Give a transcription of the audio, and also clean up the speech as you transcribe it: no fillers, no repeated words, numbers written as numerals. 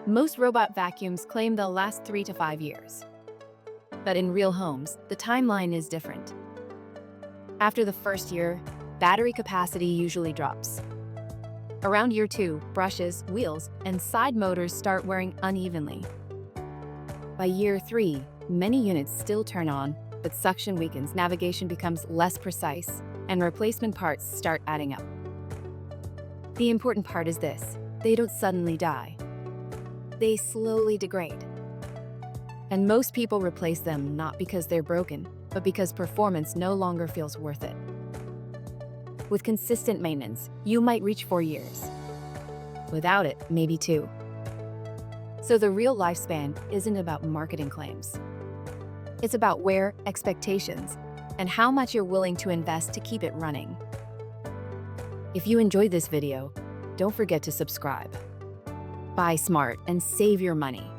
Most robot vacuums claim they'll last 3 to 5 years. But in real homes, the timeline is different. After the first year, battery capacity usually drops. Around year 2, brushes, wheels, and side motors start wearing unevenly. By year 3, many units still turn on, but suction weakens, navigation becomes less precise, and replacement parts start adding up. The important part is this: they don't suddenly die. They slowly degrade. And most people replace them not because they're broken, but because performance no longer feels worth it. With consistent maintenance, you might reach 4 years. Without it, maybe 2. So the real lifespan isn't about marketing claims. It's about wear, expectations, and how much you're willing to invest to keep it running. If you enjoyed this video, don't forget to subscribe. Buy smart and save your money.